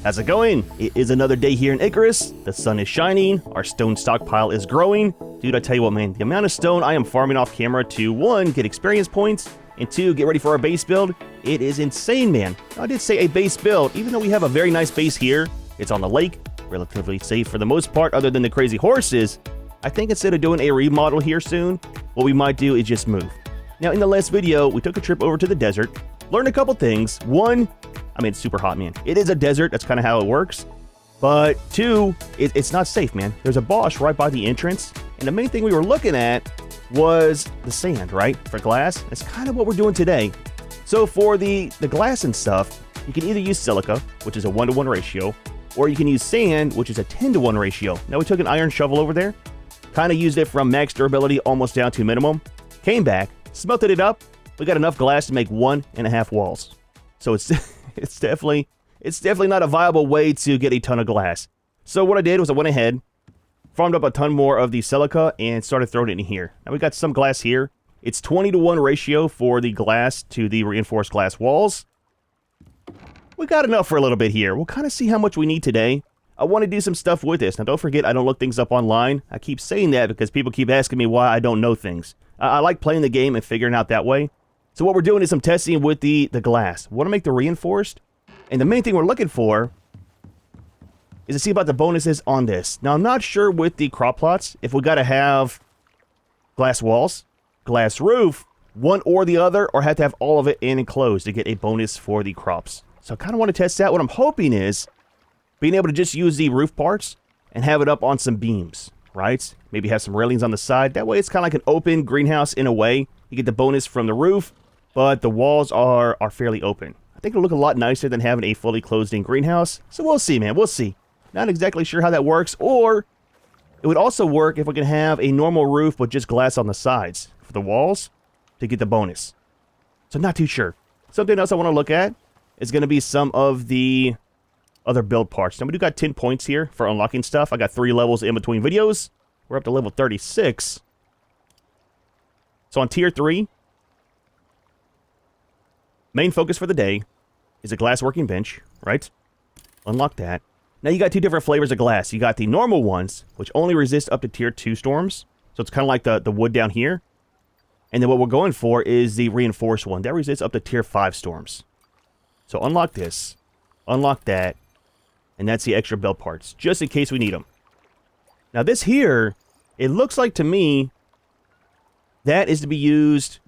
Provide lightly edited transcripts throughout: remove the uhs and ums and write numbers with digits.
How's it going? It is another day here in Icarus. The sun is shining, our stone stockpile is growing. Dude, I tell you what, man, the amount of stone I am farming off camera to, one, get experience points, and two, get ready for our base build, it is insane, man. I did say a base build, even though we have a very nice base here. It's on the lake, relatively safe for the most part, other than the crazy horses. I think instead of doing a remodel here soon, what we might do is just move. Now, in the last video, we took a trip over to the desert, learned a couple things. One, I mean, it's super hot, man. It is a desert, that's kind of how it works. But two, it's not safe, man. There's a boss right by the entrance, and the main thing we were looking at was the sand, right? For glass. That's kind of what we're doing today. So for the glass and stuff, you can either use silica, which is a 1-to-1 ratio, or you can use sand, which is a 10-to-1 ratio. Now, we took an iron shovel over there, kind of used it from max durability almost down to minimum, came back, smelted it up, we got enough glass to make 1.5 walls. So it's definitely not a viable way to get a ton of glass. So what I did was I went ahead, farmed up a ton more of the silica, and started throwing it in here. Now we got some glass here. It's 20-to-1 ratio for the glass to the reinforced glass walls. We got enough for a little bit here. We'll kind of see how much we need today. I want to do some stuff with this. Now don't forget, I don't look things up online. I keep saying that because people keep asking me why I don't know things. I like playing the game and figuring out that way. So what we're doing is some testing with the glass. We want to make the reinforced. And the main thing we're looking for is to see about the bonuses on this. Now, I'm not sure with the crop plots if we got to have glass walls, glass roof, one or the other, or have to have all of it in enclosed to get a bonus for the crops. So I kind of want to test that. What I'm hoping is being able to just use the roof parts and have it up on some beams, right? Maybe have some railings on the side. That way it's kind of like an open greenhouse in a way. You get the bonus from the roof, but the walls are fairly open. I think it'll look a lot nicer than having a fully closed-in greenhouse. So we'll see, man. We'll see. Not exactly sure how that works, or it would also work if we can have a normal roof but just glass on the sides for the walls to get the bonus. So not too sure. Something else I want to look at is going to be some of the other build parts. Now we do got 10 points here for unlocking stuff. I got 3 levels in between videos. We're up to level 36. So on tier 3, main focus for the day is a glass working bench, right? Unlock that. Now you got 2 different flavors of glass. You got the normal ones, which only resist up to tier 2 storms. So it's kind of like the wood down here. And then what we're going for is the reinforced one. That resists up to tier 5 storms. So unlock this, unlock that, and that's the extra build parts, just in case we need them. Now this here, it looks like to me, that is to be used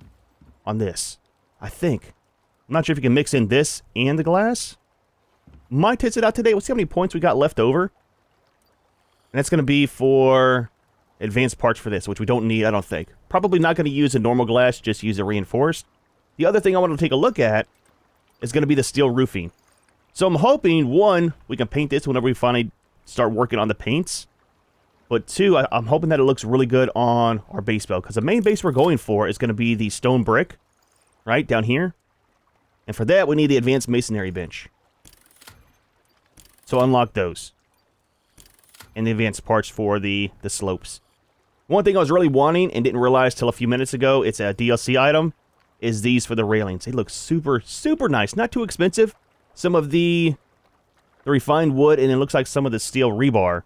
on this, I think. I'm not sure if you can mix in this and the glass. Might test it out today. We'll see how many points we got left over. And that's going to be for advanced parts for this, which we don't need, I don't think. Probably not going to use a normal glass, just use a reinforced. The other thing I want to take a look at is going to be the steel roofing. So I'm hoping, one, we can paint this whenever we finally start working on the paints. But two, I'm hoping that it looks really good on our base build, because the main base we're going for is going to be the stone brick, right, down here. And for that, we need the advanced masonry bench. So unlock those. And the advanced parts for the slopes. One thing I was really wanting and didn't realize till a few minutes ago, it's a DLC item, is these for the railings. They look super, super nice. Not too expensive. Some of the refined wood, and it looks like some of the steel rebar.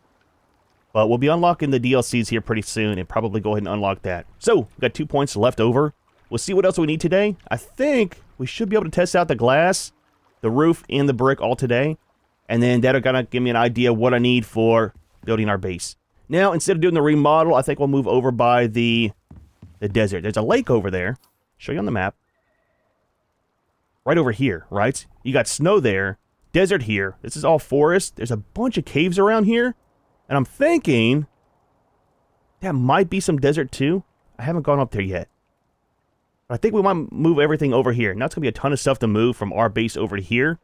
But we'll be unlocking the DLCs here pretty soon and probably go ahead and unlock that. So, we've got 2 points left over. We'll see what else we need today. I think we should be able to test out the glass, the roof, and the brick all today. And then that'll kind of give me an idea what I need for building our base. Now, instead of doing the remodel, I think we'll move over by the desert. There's a lake over there. Show you on the map. Right over here, right? You got snow there, desert here. This is all forest. There's a bunch of caves around here. And I'm thinking that might be some desert too. I haven't gone up there yet. But I think we might move everything over here. Now it's going to be a ton of stuff to move from our base over to here.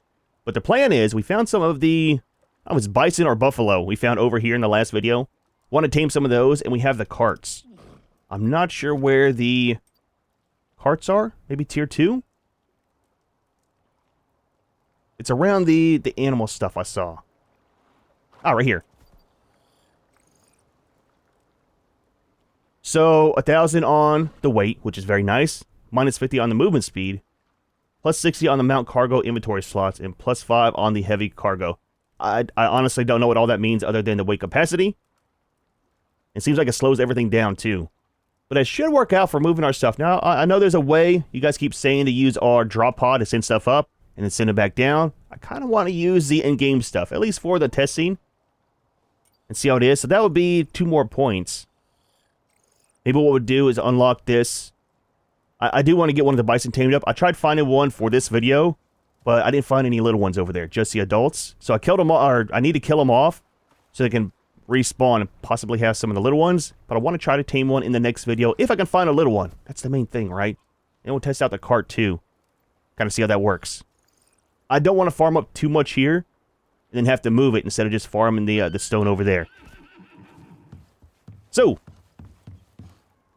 But the plan is we found some of the, I don't know if it's bison or buffalo we found over here in the last video. Want to tame some of those, and we have the carts. I'm not sure where the carts are. Maybe tier 2? It's around the animal stuff I saw. Ah, right here. So, 1,000 on the weight, which is very nice. Minus 50 on the movement speed. Plus 60 on the mount cargo inventory slots. And plus 5 on the heavy cargo. I honestly don't know what all that means other than the weight capacity. It seems like it slows everything down too. But it should work out for moving our stuff. Now, I know there's a way. You guys keep saying to use our drop pod to send stuff up and then send it back down. I kind of want to use the in-game stuff, at least for the test scene, and see how it is. So that would be 2 more points. Maybe what we'll do is unlock this. I do want to get one of the bison tamed up. I tried finding one for this video, but I didn't find any little ones over there, just the adults. So I killed them all, or I need to kill them off so they can respawn and possibly have some of the little ones. But I want to try to tame one in the next video if I can find a little one. That's the main thing, right? And we'll test out the cart too. Kind of see how that works. I don't want to farm up too much here and then have to move it instead of just farming the stone over there. So,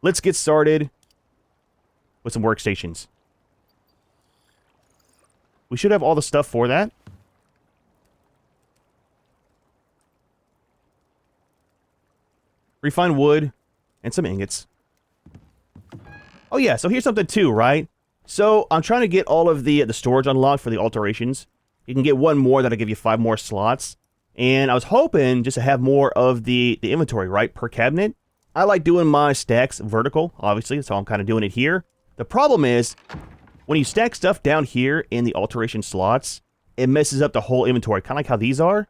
let's get started with some workstations. We should have all the stuff for that. Refined wood and some ingots. Oh yeah, so here's something too, right? So I'm trying to get all of the storage unlocked for the alterations. You can get one more that'll give you 5 more slots. And I was hoping just to have more of the inventory, right, per cabinet. I like doing my stacks vertical, obviously, so I'm kind of doing it here. The problem is, when you stack stuff down here in the alteration slots, it messes up the whole inventory, kind of like how these are.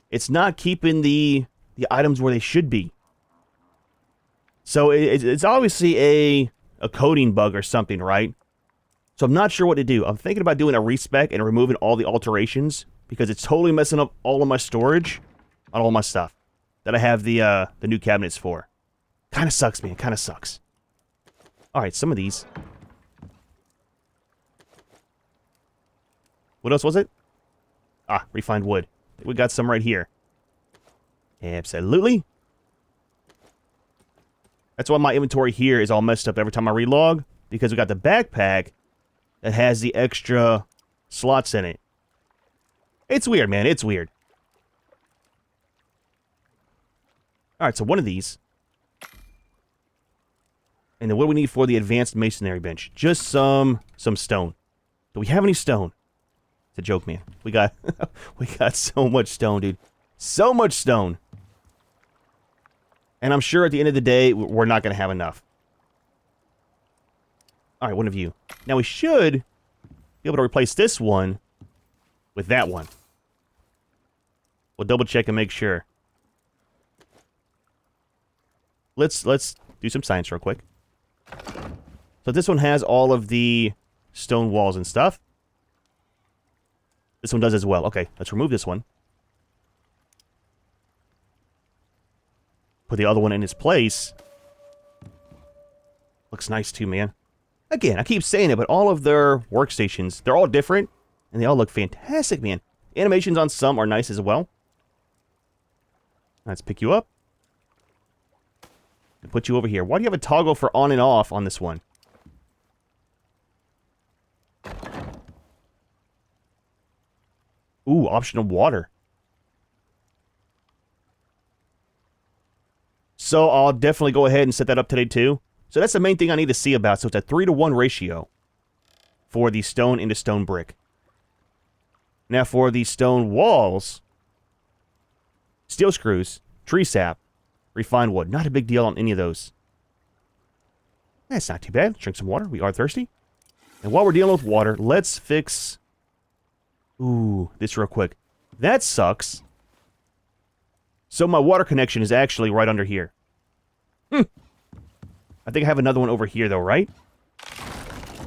It's not keeping the items where they should be. So it's obviously a coding bug or something, right? So I'm not sure what to do. I'm thinking about doing a respec and removing all the alterations because it's totally messing up all of my storage on all my stuff that I have the new cabinets for. Kind of sucks, man. Kind of sucks. All right, some of these. What else was it? Ah, refined wood. We got some right here. Absolutely. That's why my inventory here is all messed up every time I relog, because we got the backpack that has the extra slots in it. It's weird, man. It's weird. Alright, so one of these. And then what do we need for the advanced masonry bench? Just some stone. Do we have any stone? It's a joke, man. We got we got so much stone, dude. So much stone. And I'm sure at the end of the day, we're not going to have enough. Alright, one of you. Now we should be able to replace this one with that one. We'll double check and make sure. Let's do some science real quick. So this one has all of the stone walls and stuff. This one does as well. Okay, let's remove this one. Put the other one in its place. Looks nice too, man. Again, I keep saying it, but all of their workstations, they're all different, and they all look fantastic, man. Animations on some are nice as well. Let's pick you up. And put you over here. Why do you have a toggle for on and off on this one? Ooh, optional water. So I'll definitely go ahead and set that up today too. So that's the main thing I need to see about. So it's a 3-to-1 ratio for the stone into stone brick. Now for the stone walls, steel screws, tree sap, refined wood. Not a big deal on any of those. That's not too bad. Drink some water. We are thirsty. And while we're dealing with water, let's fix... Ooh, this real quick. That sucks. So my water connection is actually right under here. I think I have another one over here, though, right?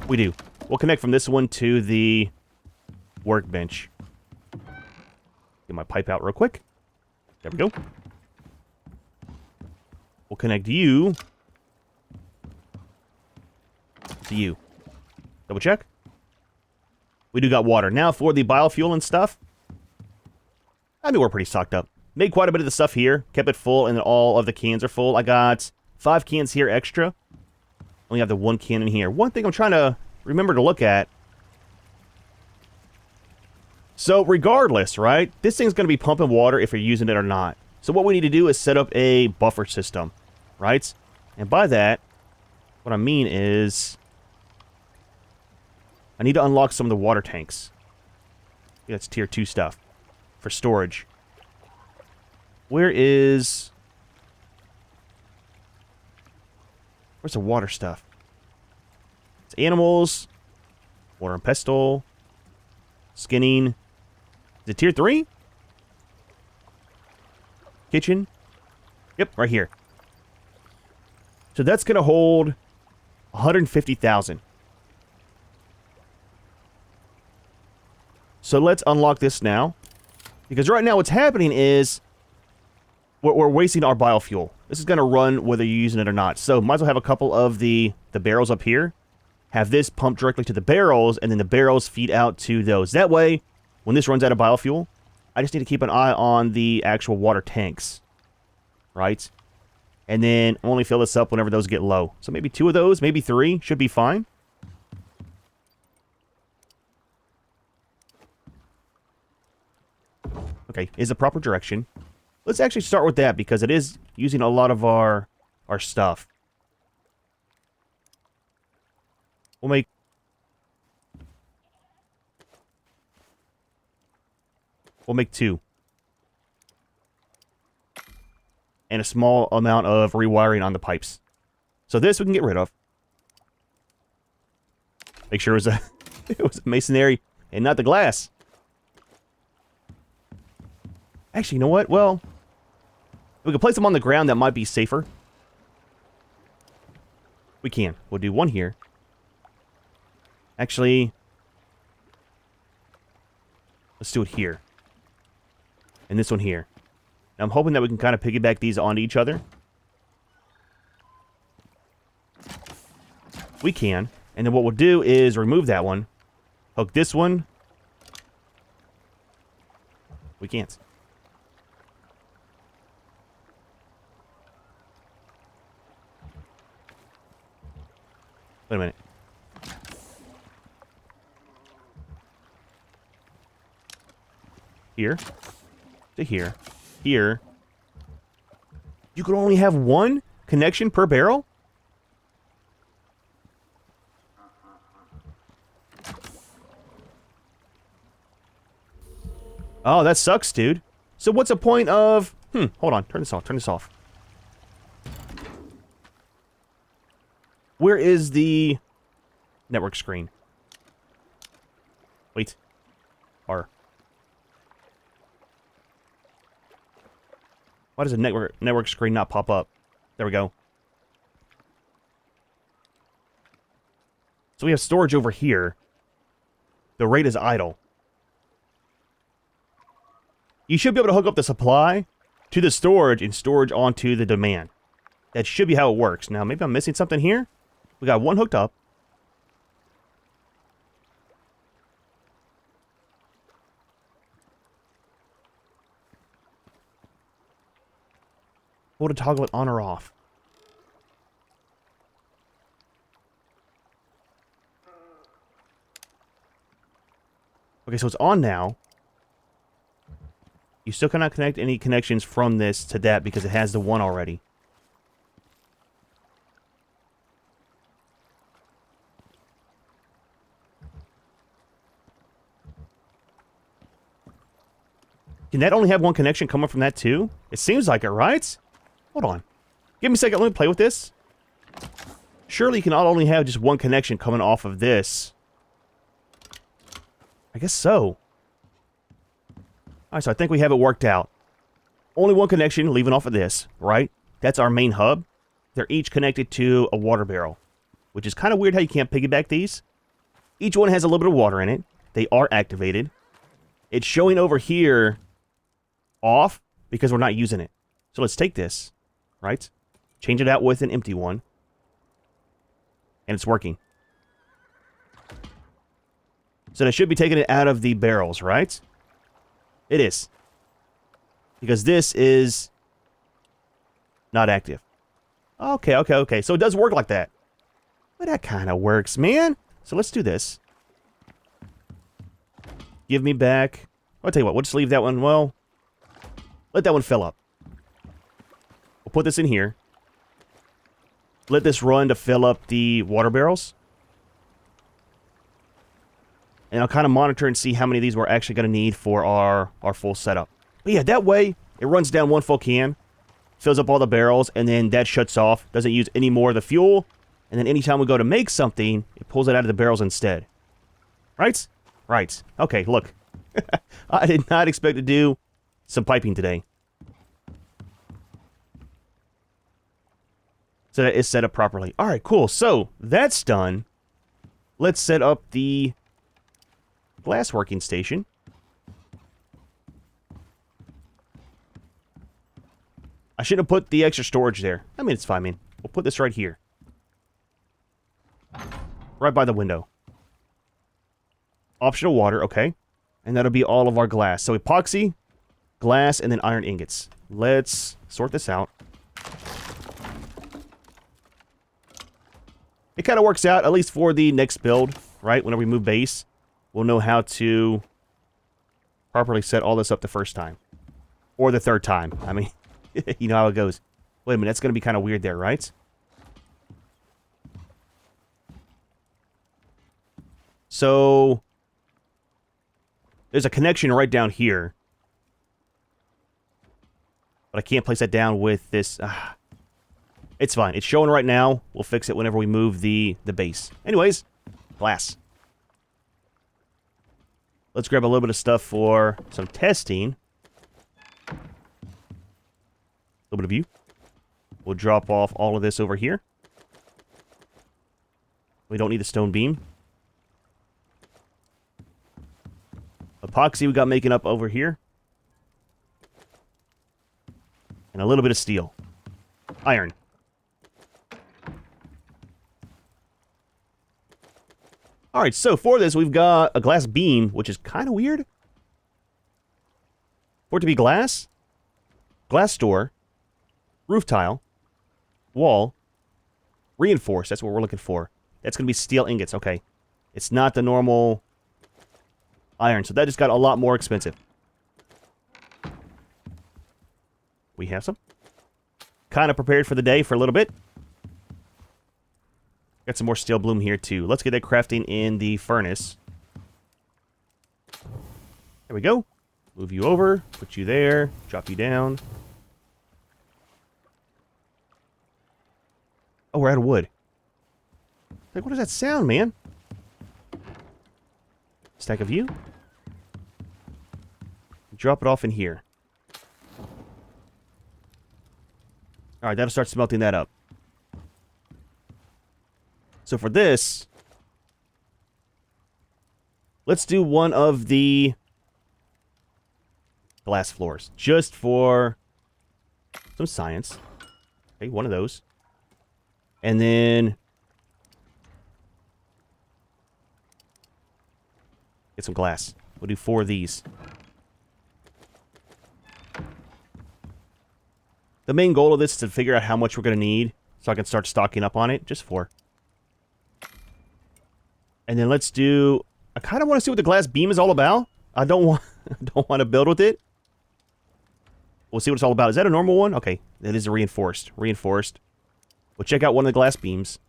We do. We'll connect from this one to the workbench. Get my pipe out real quick. There we go. We'll connect you to you. Double check. We do got water. Now for the biofuel and stuff. I mean, we're pretty stocked up. Made quite a bit of the stuff here. Kept it full, and all of the cans are full. I got 5 cans here extra. Only have the 1 can in here. One thing I'm trying to remember to look at. So regardless, right? This thing's going to be pumping water if you're using it or not. So what we need to do is set up a buffer system, right? And by that, what I mean is I need to unlock some of the water tanks. Yeah, that's tier 2 stuff. for storage. Where's the water stuff? It's animals, water and pestle, skinning. Is it tier 3? Kitchen. Yep, right here. So that's going to hold 150,000. So let's unlock this now. Because right now what's happening is we're wasting our biofuel. This is going to run whether you're using it or not. So might as well have a couple of the barrels up here. Have this pump directly to the barrels, and then the barrels feed out to those. That way, when this runs out of biofuel, I just need to keep an eye on the actual water tanks. Right? And then only fill this up whenever those get low. So maybe 2 of those, maybe 3, should be fine. Okay, is the proper direction. Let's actually start with that because it is using a lot of our stuff. We'll make We'll make 2. And a small amount of rewiring on the pipes. So this we can get rid of. Make sure it was it was masonry and not the glass. Actually, you know what? Well, we can place them on the ground. That might be safer. We can. We'll do 1 here. Actually, let's do it here. And this one here. Now, I'm hoping that we can kind of piggyback these onto each other. We can. And then what we'll do is remove that one. Hook this one. We can't. Wait a minute. Here. To here. Here. You could only have 1 connection per barrel? Oh, that sucks, dude. So what's the point of... hold on. Turn this off. Turn this off. Where is the network screen? Wait. R. Why does a network screen not pop up? There we go. So we have storage over here. The rate is idle. You should be able to hook up the supply to the storage and storage onto the demand. That should be how it works. Now, maybe I'm missing something here. We got 1 hooked up. Hold to toggle it on or off. Okay, so it's on now. You still cannot connect any connections from this to that because it has the 1 already. Can that only have 1 connection coming from that too? It seems like it, right? Hold on. Give me a second. Let me play with this. Surely you can not only have just 1 connection coming off of this. I guess so. Alright, so I think we have it worked out. Only 1 connection leaving off of this, right? That's our main hub. They're each connected to a water barrel, which is kind of weird how you can't piggyback these. Each one has a little bit of water in it. They are activated. It's showing over here off because we're not using it. So let's take this, right? Change it out with an empty one. And it's working. So that should be taking it out of the barrels, right? It is. Because this is not active. Okay. So it does work like that. But that kind of works, man. So let's do this. Give me back... I'll tell you what, we'll just leave that one, well... Let that one fill up. We'll put this in here. Let this run to fill up the water barrels. And I'll kind of monitor and see how many of these we're actually going to need for our full setup. But yeah, that way, it runs down one full can, fills up all the barrels, and then that shuts off, doesn't use any more of the fuel, and then anytime we go to make something, it pulls it out of the barrels instead. Right? Right. Okay, look. I did not expect to do some piping today. So that is set up properly. Alright, cool. So, that's done. Let's set up the glass working station. I shouldn't have put the extra storage there. I mean, it's fine, man. We'll put this right here. Right by the window. Optional water, okay. And that'll be all of our glass. So epoxy, glass, and then iron ingots. Let's sort this out. It kind of works out, at least for the next build, right? Whenever we move base, we'll know how to properly set all this up the first time. Or the third time. I mean, you know how it goes. Wait a minute, that's going to be kind of weird there, right? So, there's a connection right down here. But I can't place that down with this. It's fine. It's showing right now. We'll fix it whenever we move the base. Anyways, glass. Let's grab a little bit of stuff for some testing. A little bit of you. We'll drop off all of this over here. We don't need the stone beam. Epoxy we got making up over here. And a little bit of steel. Iron. Alright, so for this, we've got a glass beam, which is kind of weird. For it to be glass, glass door, roof tile, wall, reinforced, that's what we're looking for. That's going to be steel ingots, okay. It's not the normal iron, so that just got a lot more expensive. We have some. Kind of prepared for the day for a little bit. Got some more steel bloom here, too. Let's get that crafting in the furnace. There we go. Move you over. Put you there. Drop you down. Oh, we're out of wood. Like, what does that sound, man? Stack of you. Drop it off in here. Alright, that'll start smelting that up. So for this, let's do one of the glass floors. Just for some science. Okay, one of those. And then get some glass. We'll do 4 of these. The main goal of this is to figure out how much we're going to need so I can start stocking up on it. Just 4. And then let's do... I kind of want to see what the glass beam is all about. I don't want to build with it. We'll see what it's all about. Is that a normal one? Okay, that is a reinforced. Reinforced. We'll check out one of the glass beams.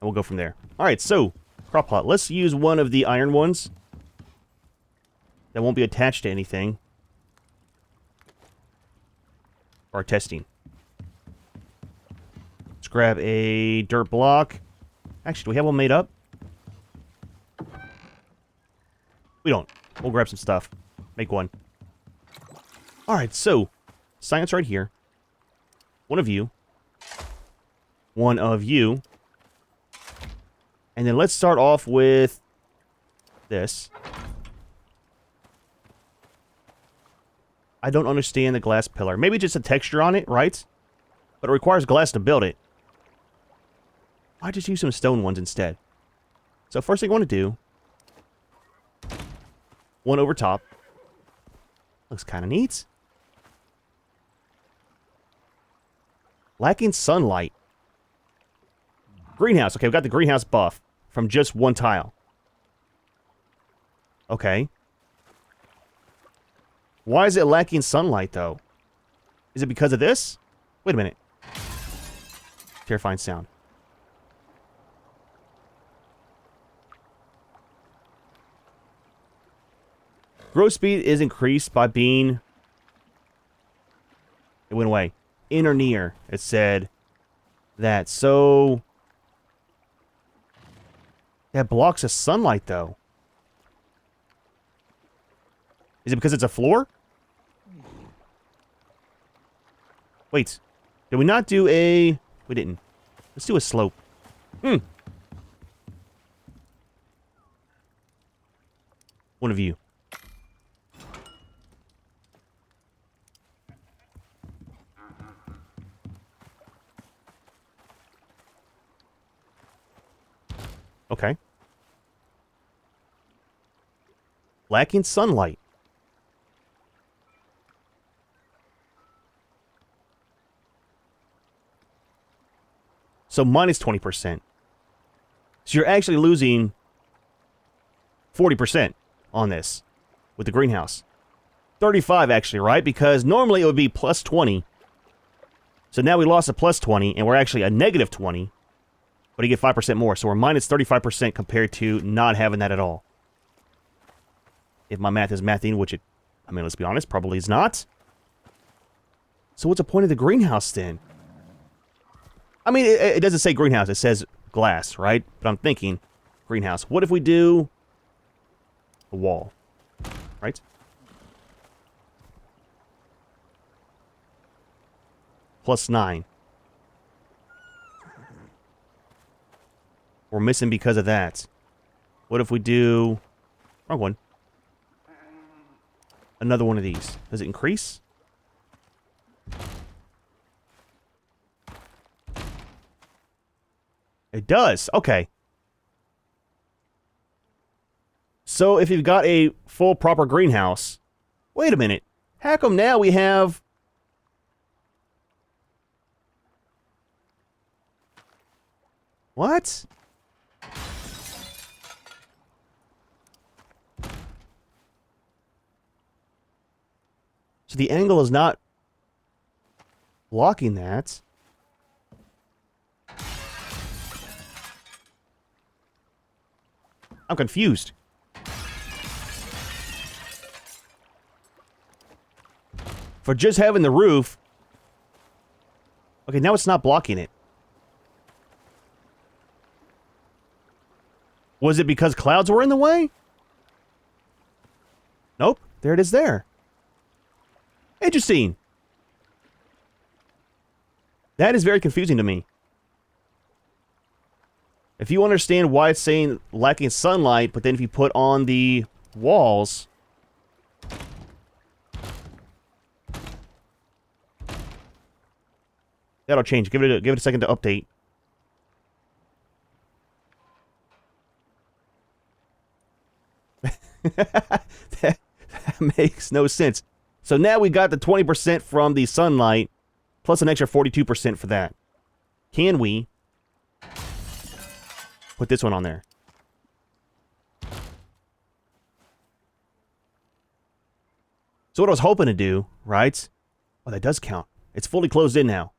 And we'll go from there. Alright, so, crop plot. Let's use one of the iron ones. That won't be attached to anything. For our testing. Let's grab a dirt block. Actually, do we have one made up? We don't. We'll grab some stuff. Make one. Alright, so, science right here. One of you. One of you. And then let's start off with this. I don't understand the glass pillar. Maybe just a texture on it, right? But it requires glass to build it. I just use some stone ones instead. So first thing I want to do, one over top. Looks kind of neat. Lacking sunlight. Greenhouse. Okay, we've got the greenhouse buff from just one tile. Okay. Why is it lacking sunlight, though? Is it because of this? Wait a minute. Terrifying sound. Growth speed is increased by being... It went away. In or near. It said that. So... That blocks the sunlight, though. Is it because it's a floor? Wait. Did we not do a... We didn't. Let's do a slope. One of you. Okay. Lacking sunlight. So minus 20%. So you're actually losing 40% on this with the greenhouse. 35 actually, right? Because normally it would be plus 20. So now we lost a plus 20 and we're actually a negative 20. But you get 5% more. So we're minus 35% compared to not having that at all. If my math is mathing, which it, I mean, let's be honest, probably is not. So what's the point of the greenhouse then? I mean, it doesn't say greenhouse. It says glass, right? But I'm thinking greenhouse. What if we do a wall, right? Plus 9. We're missing because of that. What if we do... Wrong one. Another one of these. Does it increase? It does. Okay. So if you've got a full proper greenhouse... Wait a minute. How come now we have... What? So the angle is not blocking that. I'm confused. For just having the roof... Okay, now it's not blocking it. Was it because clouds were in the way? Nope. There it is there. Interesting. That is very confusing to me. If you understand why it's saying lacking sunlight, but then if you put on the walls... That'll change. Give it a second to update. that makes no sense. So now we got the 20% from the sunlight, plus an extra 42% for that. Can we put this one on there? So what I was hoping to do, right? Oh, that does count. It's fully closed in now.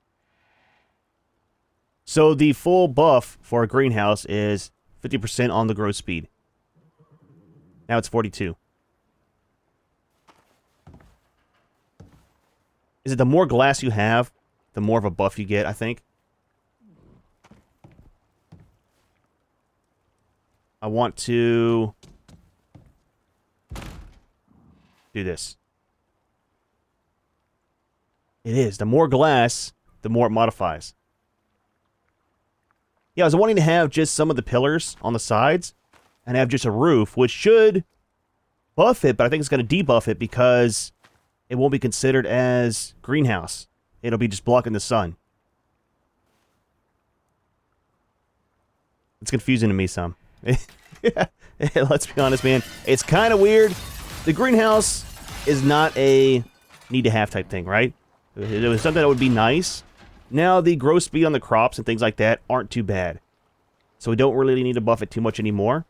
So the full buff for a greenhouse is 50% on the growth speed. Now it's 42. Is it the more glass you have, the more of a buff you get, I think? I want to do this. It is. The more glass, the more it modifies. Yeah, I was wanting to have just some of the pillars on the sides and have just a roof, which should buff it, but I think it's going to debuff it because it won't be considered as greenhouse. It'll be just blocking the sun. It's confusing to me some. Let's be honest, man. It's kind of weird. The greenhouse is not a need-to-have type thing, right? It was something that would be nice. Now, the growth speed on the crops and things like that aren't too bad. So we don't really need to buff it too much anymore.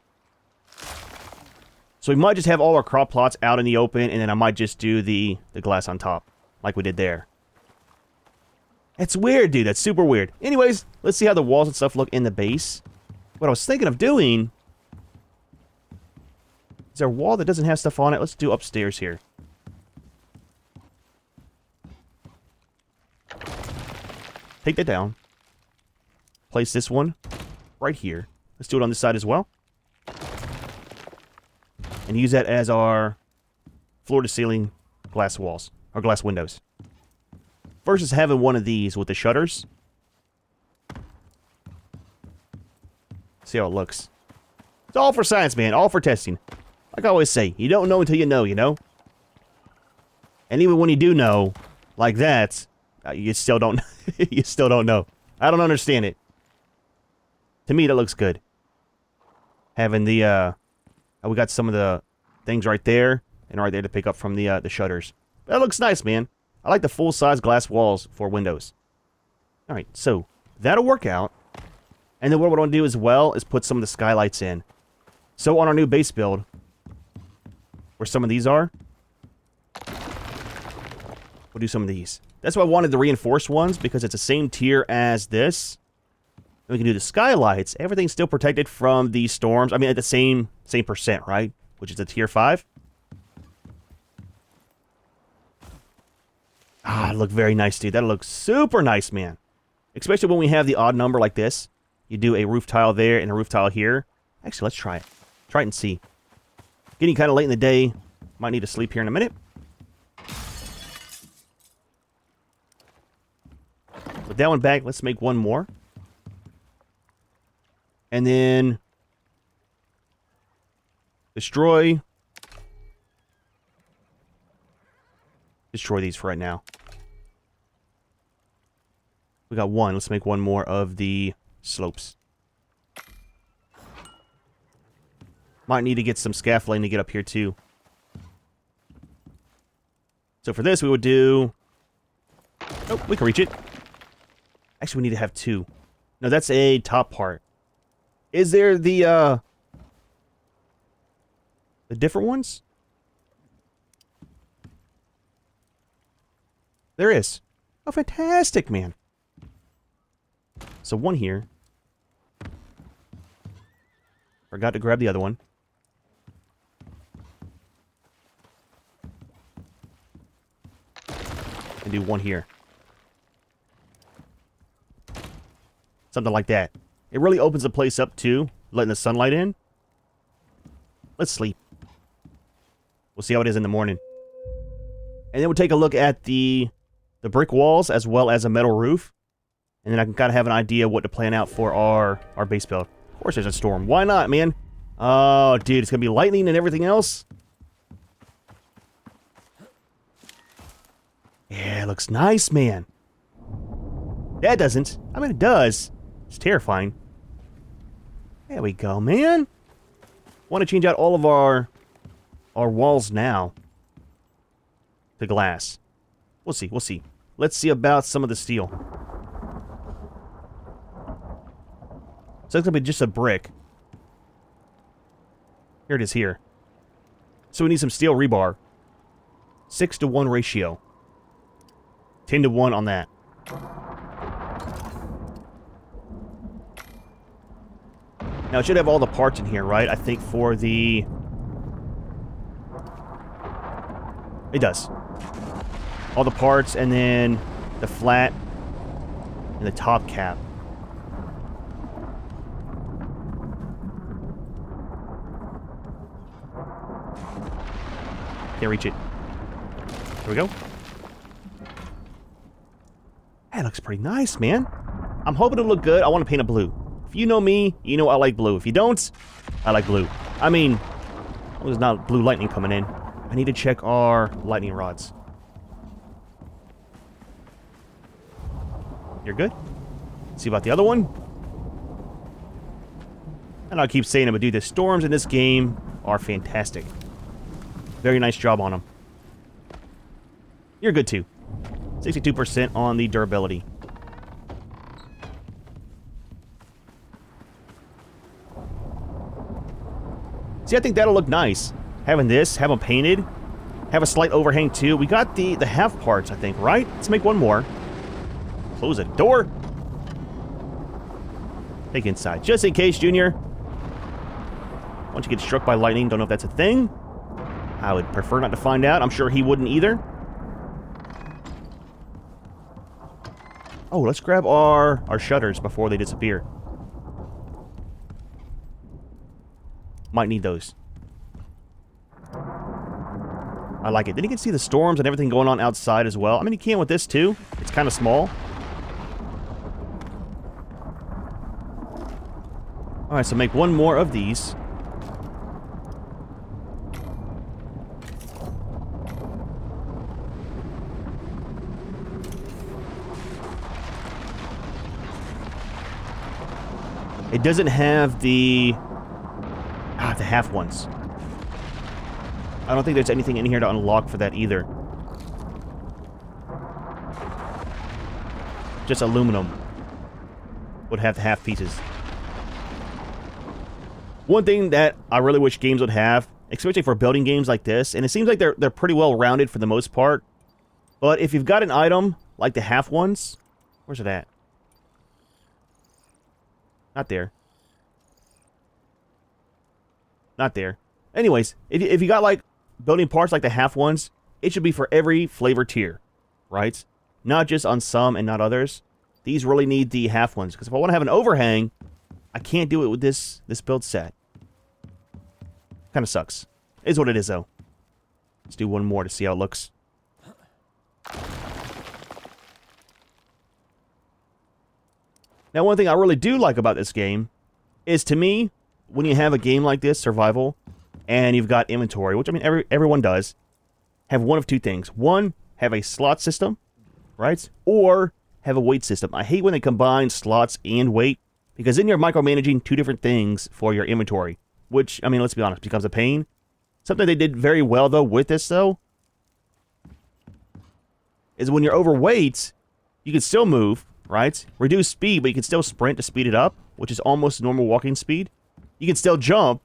So we might just have all our crop plots out in the open, and then I might just do the glass on top, like we did there. It's weird, dude. That's super weird. Anyways, let's see how the walls and stuff look in the base. What I was thinking of doing Is there a wall that doesn't have stuff on it? Let's do upstairs here. Take that down. Place this one right here. Let's do it on this side as well. And use that as our floor-to-ceiling glass walls, or glass windows. Versus having one of these with the shutters. See how it looks. It's all for science, man. All for testing. Like I always say, you don't know until you know, you know? And even when you do know, like that, you still don't you still don't know. I don't understand it. To me, that looks good. Having the, we got some of the things right there, and right there to pick up from the shutters. That looks nice, man. I like the full-size glass walls for windows. Alright, so, that'll work out. And then what I want to do as well is put some of the skylights in. So on our new base build, where some of these are, we'll do some of these. That's why I wanted the reinforced ones, because it's the same tier as this. And we can do the skylights. Everything's still protected from these storms. I mean, at the same percent, right? Which is a tier 5. Ah, look very nice, dude. That looks super nice, man. Especially when we have the odd number like this. You do a roof tile there and a roof tile here. Actually, let's try it. Try it and see. Getting kind of late in the day. Might need to sleep here in a minute. Put that one back. Let's make one more. And then destroy these for right now. We got one. Let's make one more of the slopes. Might need to get some scaffolding to get up here too. So for this we would do... Oh, we can reach it. Actually, we need to have two. No, that's a top part. Is there the different ones? There is. Oh, fantastic, man. So one here. Forgot to grab the other one. And do one here. Something like that. It really opens the place up too, letting the sunlight in. Let's sleep. We'll see how it is in the morning. And then we'll take a look at the brick walls as well as a metal roof. And then I can kind of have an idea what to plan out for our base build. Of course there's a storm. Why not, man? Oh, dude, it's going to be lightning and everything else. Yeah, it looks nice, man. That doesn't. I mean, it does. It's terrifying. There we go, man. Want to change out all of our walls now to glass. We'll see, we'll see. Let's see about some of the steel. So it's going to be just a brick. Here it is here. So we need some steel rebar. 6-to-1 ratio. 10-to-1 on that. Now, it should have all the parts in here, right? I think for the... It does. All the parts, and then the flat, and the top cap. Can't reach it. There we go. That looks pretty nice, man. I'm hoping it'll look good. I want to paint it blue. If you know me, you know I like blue. If you don't, I like blue. I mean, there's not blue lightning coming in. I need to check our lightning rods. You're good? See about the other one? And I'll keep saying it, but dude, the storms in this game are fantastic. Very nice job on them. You're good too. 62% on the durability. See, I think that'll look nice. Having this, have them painted, have a slight overhang too. We got the half parts, I think, right? Let's make one more. Close the door. Take inside, just in case, Junior. once you get struck by lightning. Don't know if that's a thing. I would prefer not to find out. I'm sure he wouldn't either. Oh, let's grab our shutters before they disappear. Might need those. I like it. Then you can see the storms and everything going on outside as well. I mean, you can with this too. It's kind of small. Alright, so make one more of these. It doesn't have the half ones. I don't think there's anything in here to unlock for that either. Just aluminum would have the half pieces. One thing that I really wish games would have, especially for building games like this, and it seems like they're pretty well rounded for the most part, but if you've got an item like the half ones, where's it at? Not there. Not there. Anyways, if you got like building parts like the half ones, it should be for every flavor tier, right? Not just on some and not others. These really need the half ones, because if I want to have an overhang, I can't do it with this build set. Kind of sucks. Is what it is, though. Let's do one more to see how it looks. Now, one thing I really do like about this game is, to me, when you have a game like this, survival, and you've got inventory, which, I mean, everyone does, have one of two things. One, have a slot system, right? Or have a weight system. I hate when they combine slots and weight, because then you're micromanaging two different things for your inventory, which, I mean, let's be honest, becomes a pain. Something they did very well, though, with this, though, is when you're overweight, you can still move, right? Reduce speed, but you can still sprint to speed it up, which is almost normal walking speed. You can still jump,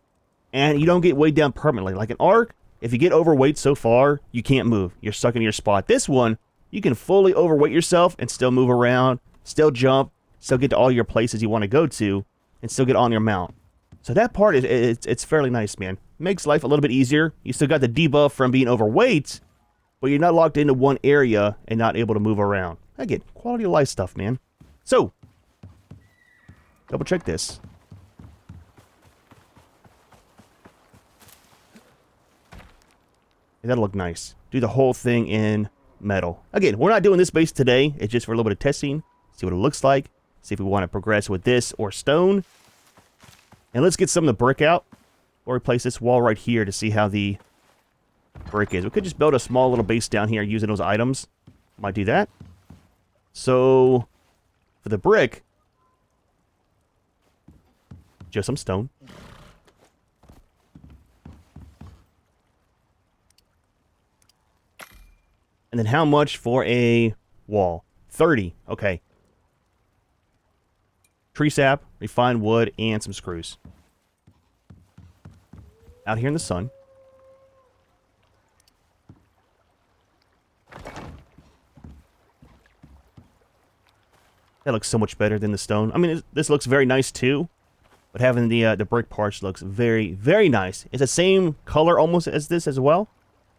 and you don't get weighed down permanently. Like an Ark, if you get overweight so far, you can't move. You're stuck in your spot. This one, you can fully overweight yourself and still move around, still jump, still get to all your places you want to go to, and still get on your mount. So that part, it's fairly nice, man. Makes life a little bit easier. You still got the debuff from being overweight, but you're not locked into one area and not able to move around. Again, quality of life stuff, man. So, double check this. That'll look nice. Do the whole thing in metal. Again, we're not doing this base today. It's just for a little bit of testing. See what it looks like. See if we want to progress with this or stone. And let's get some of the brick out. Or replace this wall right here to see how the brick is. We could just build a small little base down here using those items. Might do that. So, for the brick, just some stone. And then how much for a wall? 30. Okay. Tree sap, refined wood, and some screws. Out here in the sun. That looks so much better than the stone. I mean, this looks very nice too. But having the brick parts looks very, very nice. It's the same color almost as this as well.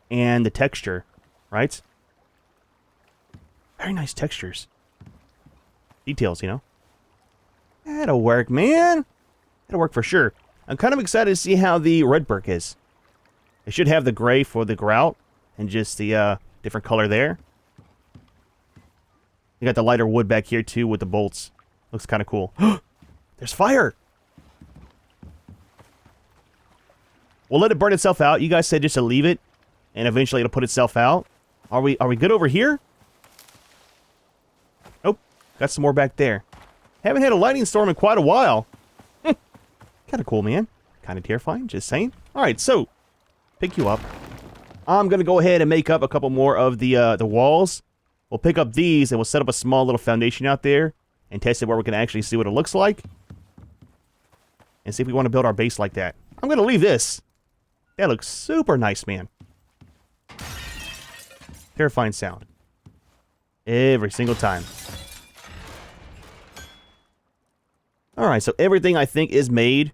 And the texture, right? Very nice textures. Details, you know? That'll work, man. That'll work for sure. I'm kind of excited to see how the red brick is. It should have the gray for the grout and just the different color there. You got the lighter wood back here too with the bolts. Looks kind of cool. There's fire! We'll let it burn itself out. You guys said just to leave it and eventually it'll put itself out. Are we good over here? Nope. Got some more back there. Haven't had a lightning storm in quite a while. Kind of cool, man. Kind of terrifying, just saying. Alright, so, pick you up. I'm going to go ahead and make up a couple more of the walls. We'll pick up these and we'll set up a small little foundation out there and test it where we can actually see what it looks like. And see if we want to build our base like that. I'm going to leave this. That looks super nice, man. Terrifying sound. Every single time. Alright, so everything I think is made.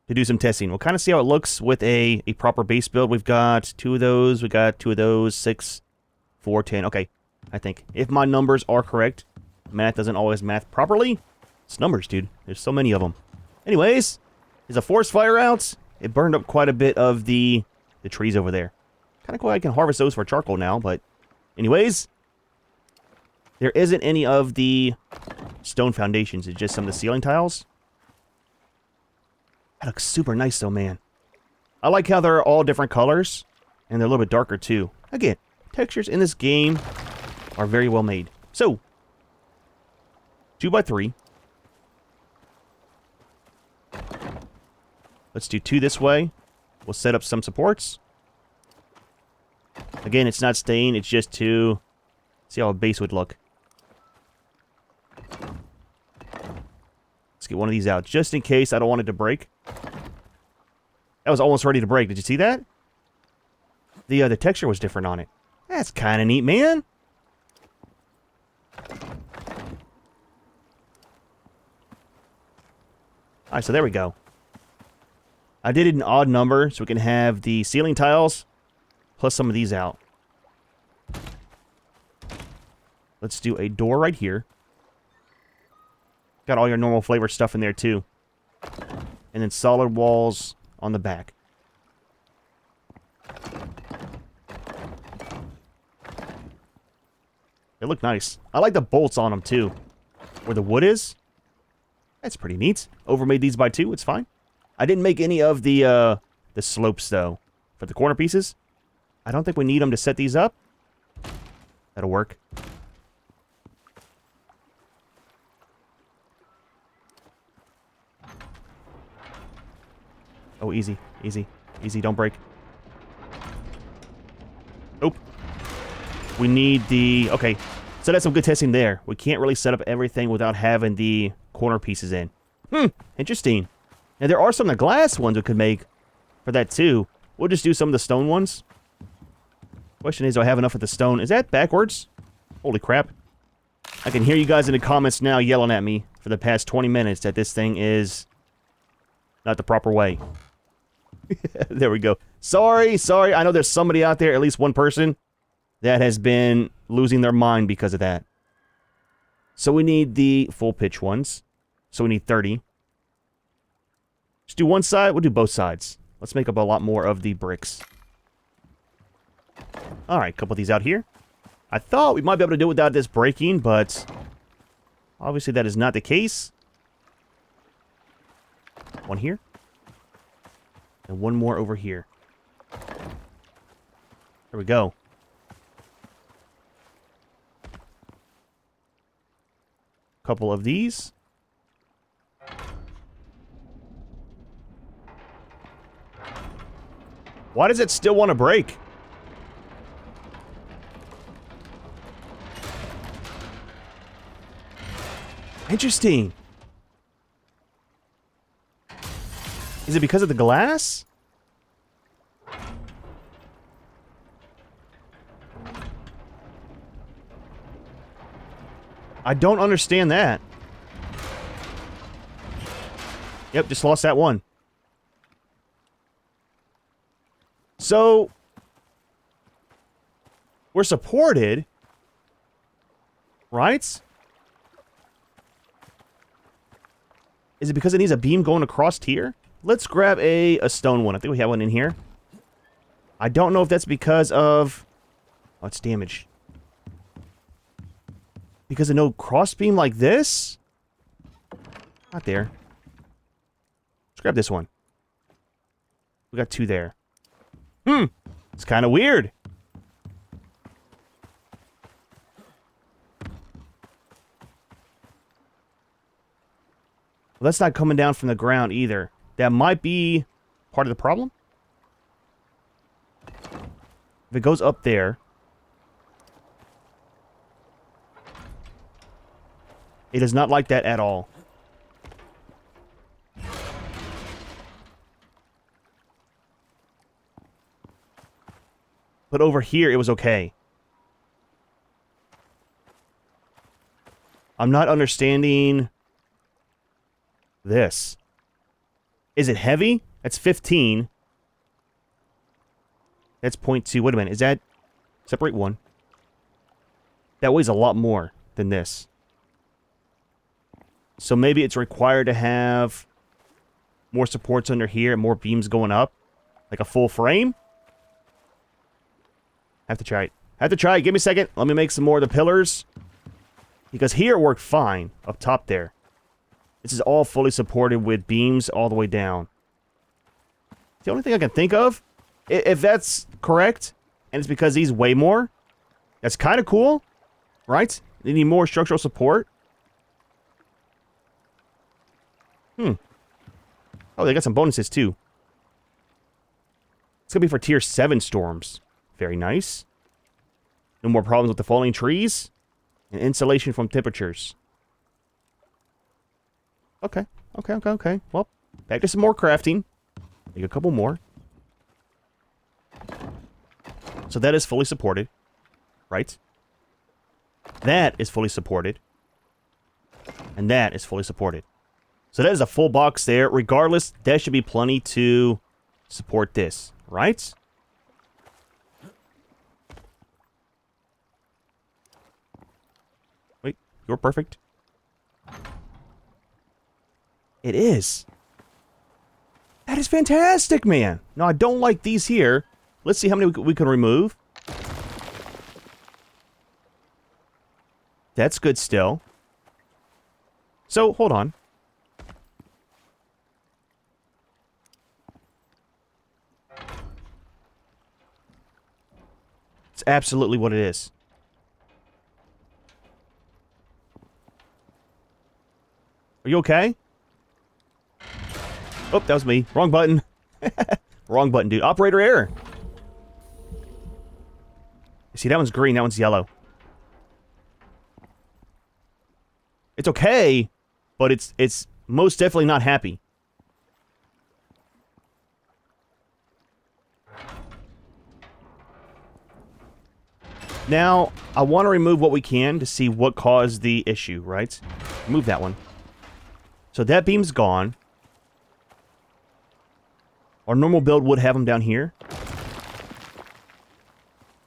to do some testing. We'll kind of see how it looks with a proper base build. We've got 2 of those. We got 2 of those. 6, 4, 10. Okay, I think. If my numbers are correct. Math doesn't always math properly. It's numbers, dude. There's so many of them. Anyways, there's a forest fire out. It burned up quite a bit of the trees over there. Kind of cool I can harvest those for charcoal now, but anyways, there isn't any of the stone foundations. It's just some of the ceiling tiles. That looks super nice though, man. I like how they're all different colors, and they're a little bit darker too. Again, textures in this game are very well made. So, 2x3. Let's do 2 this way. We'll set up some supports. Again, it's not staying, it's just to see how a base would look. Let's get one of these out, just in case I don't want it to break. That was almost ready to break. Did you see that? The texture was different on it. That's kind of neat, man. Alright, so there we go. I did it in odd number, so we can have the ceiling tiles plus some of these out. Let's do a door right here. Got all your normal flavor stuff in there, too. And then solid walls on the back. They look nice. I like the bolts on them, too. Where the wood is. That's pretty neat. Overmade these by 2. It's fine. I didn't make any of the slopes, though. For the corner pieces. I don't think we need them to set these up. That'll work. Oh, easy. Easy. Easy. Don't break. Nope. We need the... Okay. So that's some good testing there. We can't really set up everything without having the corner pieces in. Interesting. Now, there are some of the glass ones we could make for that, too. We'll just do some of the stone ones. Question is, do I have enough of the stone? Is that backwards? Holy crap. I can hear you guys in the comments now yelling at me for the past 20 minutes that this thing is not the proper way. There we go. Sorry. I know there's somebody out there, at least one person, that has been losing their mind because of that. So we need the full pitch ones. So we need 30. Just do one side. We'll do both sides. Let's make up a lot more of the bricks. Alright, a couple of these out here. I thought we might be able to do it without this breaking, but obviously that is not the case. One here. And one more over here. There we go. Couple of these. Why does it still want to break? Interesting. Is it because of the glass? I don't understand that. Yep, just lost that one. So, we're supported, right? Is it because it needs a beam going across here? Let's grab a stone one. I think we have one in here. I don't know if that's because of... Oh, it's damaged. Because of no cross beam like this? Not there. Let's grab this one. We got 2 there. It's kind of weird. Well, that's not coming down from the ground either. That might be part of the problem. If it goes up there, it is not like that at all. But over here, it was okay. I'm not understanding this. Is it heavy? That's 15. That's 0.2. Wait a minute. Is that... Separate 1. That weighs a lot more than this. So maybe it's required to have more supports under here and more beams going up. Like a full frame? Have to try it. Have to try it. Give me a second. Let me make some more of the pillars. Because here it worked fine. Up top there. This is all fully supported with beams all the way down. The only thing I can think of, if that's correct, and it's because these weigh more, that's kind of cool, right? They need more structural support. Oh, they got some bonuses too. It's going to be for tier 7 storms. Very nice. No more problems with the falling trees. And insulation from temperatures. Okay. Well, back to some more crafting. Make a couple more. So that is fully supported. Right? That is fully supported. And that is fully supported. So that is a full box there. Regardless, that should be plenty to support this. Right? Wait, you're perfect. It is. That is fantastic, man. No, I don't like these here. Let's see how many we can remove. That's good still. So, hold on. It's absolutely what it is. Are you okay? Oh, that was me. Wrong button. Wrong button, dude. Operator error. See, that one's green, that one's yellow. It's okay, but it's most definitely not happy. Now, I want to remove what we can to see what caused the issue, right? Remove that one. So that beam's gone. Our normal build would have them down here.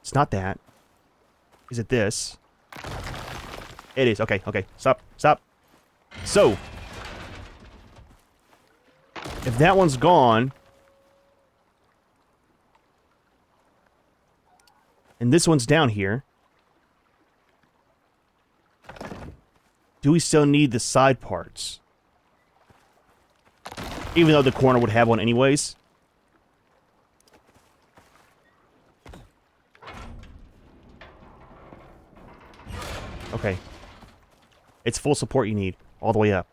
It's not that. Is it this? It is. Okay, okay. Stop. Stop. So, if that one's gone, and this one's down here, do we still need the side parts? Even though the corner would have one anyways. Okay. It's full support you need, all the way up.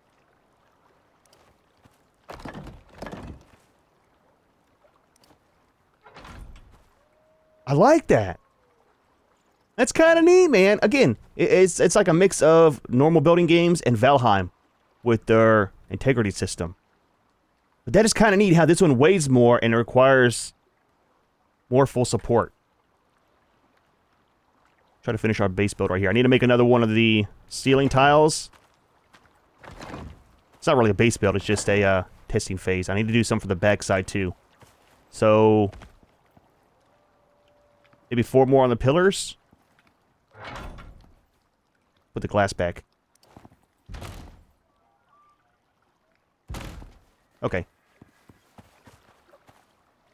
I like that. That's kind of neat, man. Again, it's like a mix of normal building games and Valheim with their integrity system. But that is kind of neat how this one weighs more and it requires more full support. Try to finish our base build right here. I need to make another one of the ceiling tiles. It's not really a base build, it's just a testing phase. I need to do some for the backside too. So, maybe 4 more on the pillars. Put the glass back. Okay.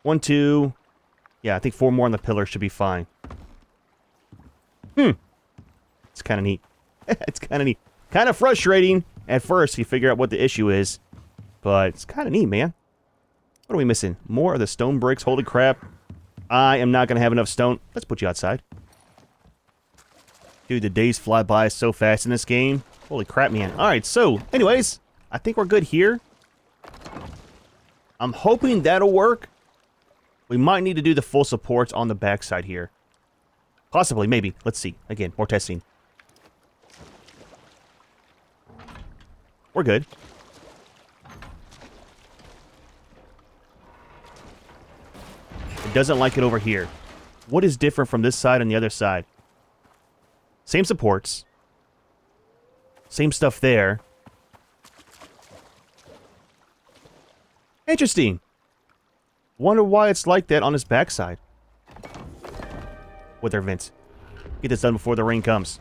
1, 2. Yeah, I think 4 more on the pillars should be fine. It's kind of neat. It's kind of neat. Kind of frustrating at first if you figure out what the issue is. But it's kind of neat, man. What are we missing? More of the stone bricks. Holy crap. I am not going to have enough stone. Let's put you outside. Dude, the days fly by so fast in this game. Holy crap, man. Alright, so, anyways, I think we're good here. I'm hoping that'll work. We might need to do the full supports on the backside here. Possibly, maybe. Let's see. Again, more testing. We're good. It doesn't like it over here. What is different from this side and the other side? Same supports. Same stuff there. Interesting. Wonder why it's like that on his backside. With their vents. Get this done before the rain comes.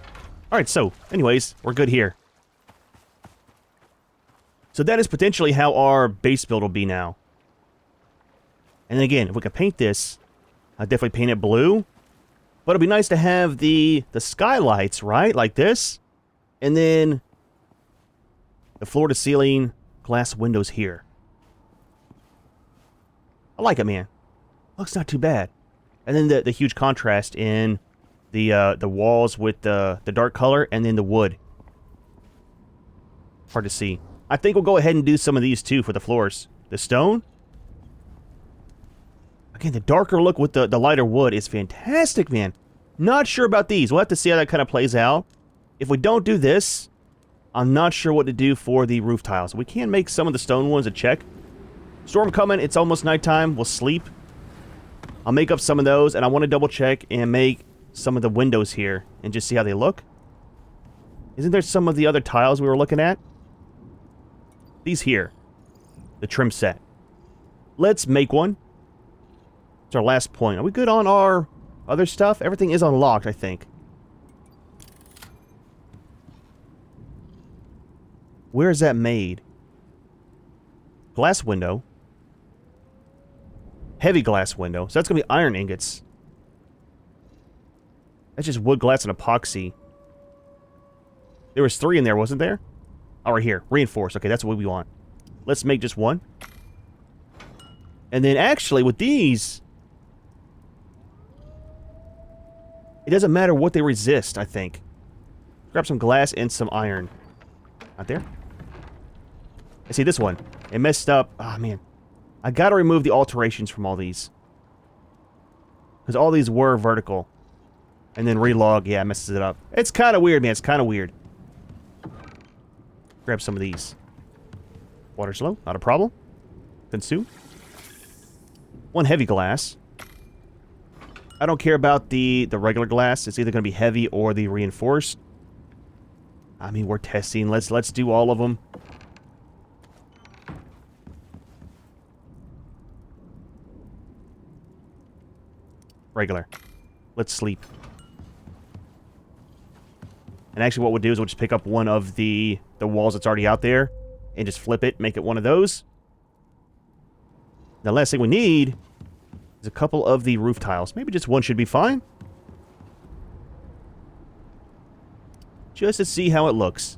Alright, so, anyways, we're good here. So that is potentially how our base build will be now. And then again, if we can paint this, I'll definitely paint it blue. But it'll be nice to have the skylights, right? Like this. And then the floor-to-ceiling glass windows here. I like it, man. Looks not too bad. And then the huge contrast in the walls with the dark color and then the wood. Hard to see. I think we'll go ahead and do some of these too for the floors. The stone. Again, the darker look with the lighter wood is fantastic, man. Not sure about these. We'll have to see how that kind of plays out. If we don't do this, I'm not sure what to do for the roof tiles. We can make some of the stone ones a check. Storm coming. It's almost nighttime. We'll sleep. I'll make up some of those, and I want to double check and make some of the windows here and just see how they look. Isn't there some of the other tiles we were looking at? These here. The trim set. Let's make one. It's our last point. Are we good on our other stuff? Everything is unlocked, I think. Where is that made? Glass window. Heavy glass window. So that's going to be iron ingots. That's just wood, glass, and epoxy. There was 3 in there, wasn't there? Oh, right here. Reinforced. Okay, that's what we want. Let's make just one. And then actually, with these, it doesn't matter what they resist, I think. Grab some glass and some iron. Not there? I see this one. It messed up. Ah, man. I gotta remove the alterations from all these. Because all these were vertical. And then relog, yeah, it messes it up. It's kind of weird, man. It's kind of weird. Grab some of these. Water's low. Not a problem. Consume. One heavy glass. I don't care about the regular glass. It's either going to be heavy or the reinforced. I mean, we're testing. Let's do all of them. Regular. Let's sleep. And actually what we'll do is we'll just pick up one of the walls that's already out there and just flip it, make it one of those. The last thing we need is a couple of the roof tiles. Maybe just one should be fine. Just to see how it looks.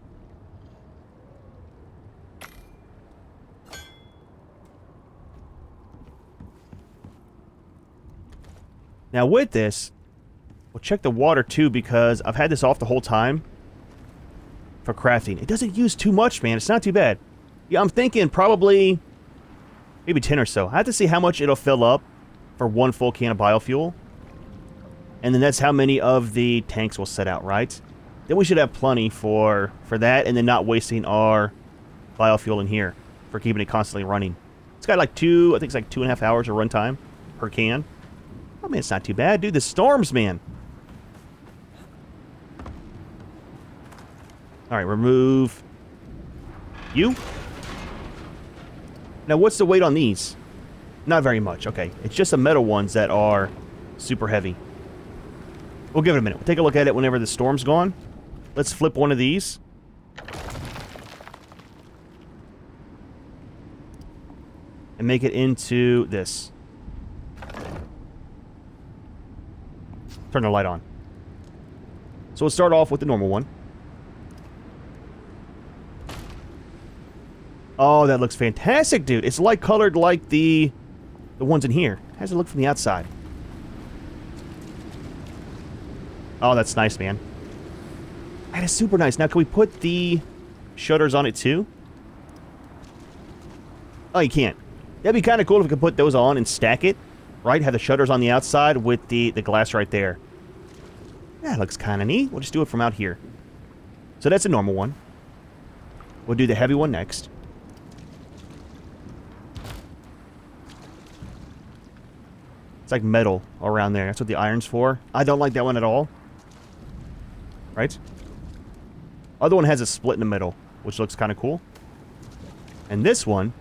Now with this, we'll check the water too because I've had this off the whole time for crafting. It doesn't use too much, man. It's not too bad. Yeah, I'm thinking probably maybe 10 or so. I have to see how much it'll fill up for one full can of biofuel. And then that's how many of the tanks will set out, right? Then we should have plenty for that and then not wasting our biofuel in here for keeping it constantly running. It's got like I think it's like 2.5 hours of runtime per can. Oh, man, it's not too bad. Dude, the storms, man. Alright, remove you. Now, what's the weight on these? Not very much. Okay, it's just the metal ones that are super heavy. We'll give it a minute. We'll take a look at it whenever the storm's gone. Let's flip one of these. And make it into this. Turn the light on. So we'll start off with the normal one. Oh, that looks fantastic, dude. It's light colored like the ones in here. How does it look from the outside? Oh, that's nice, man. That is super nice. Now, can we put the shutters on it too? Oh, you can't. That'd be kind of cool if we could put those on and stack it. Right? Have the shutters on the outside with the glass right there. That looks kind of neat. We'll just do it from out here. So that's a normal one. We'll do the heavy one next. It's like metal around there. That's what the iron's for. I don't like that one at all. Right? Other one has a split in the middle, which looks kind of cool. And this one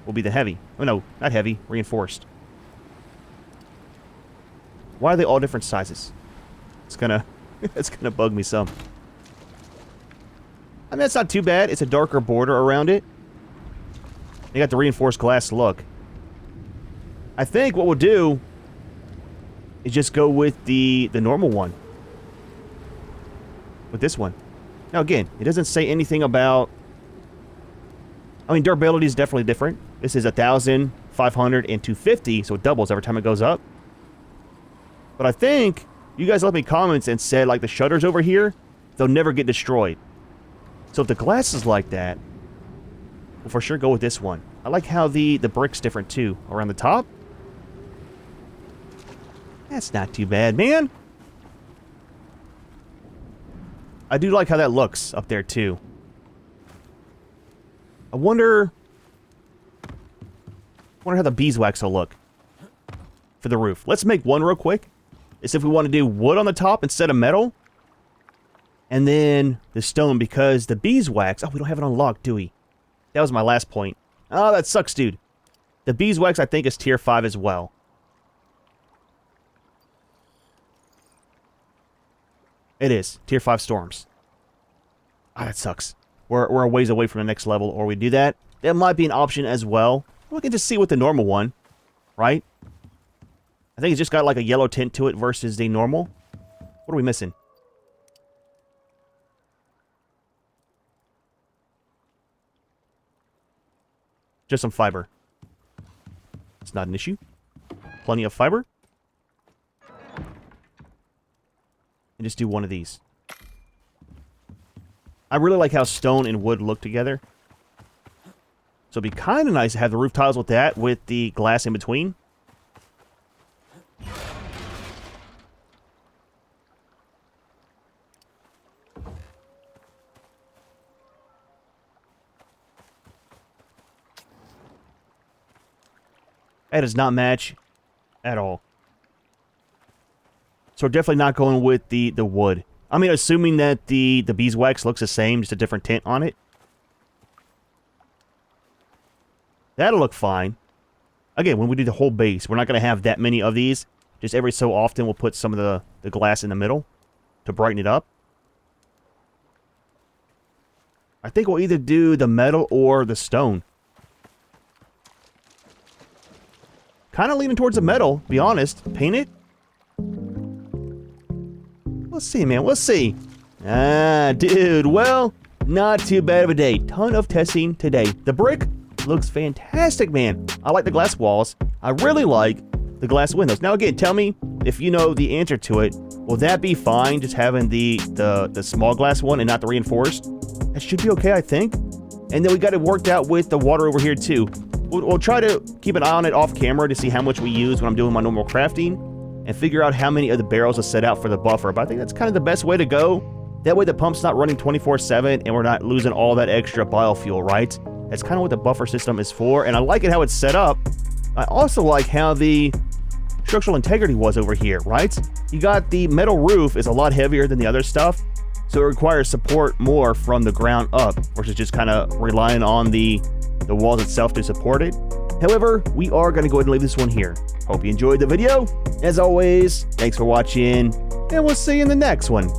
will be the heavy. Oh, no, not heavy. Reinforced. Why are they all different sizes? It's gonna... it's gonna bug me some. I mean, that's not too bad. It's a darker border around it. They got the reinforced glass look. I think what we'll do is just go with the normal one. With this one. Now, again, it doesn't say anything about... I mean, durability is definitely different. This is 1,000, 500, and 250, so it doubles every time it goes up. But I think you guys left me comments and said, like, the shutters over here, they'll never get destroyed. So if the glass is like that, we'll for sure go with this one. I like how the brick's different, too, around the top. That's not too bad, man. I do like how that looks up there, too. I wonder how the beeswax will look for the roof. Let's make one real quick. Is if we want to do wood on the top instead of metal. And then the stone, because the beeswax... Oh, we don't have it unlocked, do we? That was my last point. Oh, that sucks, dude. The beeswax, I think, is tier 5 as well. It is. Tier 5 storms. Ah, that sucks. We're a ways away from the next level, or we do that. That might be an option as well. We can just see with the normal one, right? I think it's just got like a yellow tint to it versus the normal. What are we missing? Just some fiber. It's not an issue. Plenty of fiber. And just do one of these. I really like how stone and wood look together. So it'd be kind of nice to have the roof tiles with that, with the glass in between. That does not match at all. So we're definitely not going with the wood. I mean, assuming that the beeswax looks the same, just a different tint on it. That'll look fine. Again, when we do the whole base, we're not going to have that many of these. Just every so often, we'll put some of the glass in the middle to brighten it up. I think we'll either do the metal or the stone. Kind of leaning towards the metal, to be honest. Paint it. We'll see, man. We'll see. Ah, dude. Well, not too bad of a day. Ton of testing today. The brick looks fantastic, man. I like the glass walls. I really like the glass windows. Now, again, tell me if you know the answer to it. Will that be fine, just having the small glass one and not the reinforced? That should be okay, I think. And then we got it worked out with the water over here, too. We'll try to keep an eye on it off camera to see how much we use when I'm doing my normal crafting and figure out how many of the barrels are set out for the buffer. But I think that's kind of the best way to go. That way the pump's not running 24/7 and we're not losing all that extra biofuel, right? That's kind of what the buffer system is for. And I like it how it's set up. I also like how the structural integrity was over here, right? You got the metal roof is a lot heavier than the other stuff. So it requires support more from the ground up versus just kind of relying on the walls itself to support it. However, we are going to go ahead and leave this one here. Hope you enjoyed the video. As always, thanks for watching, and we'll see you in the next one.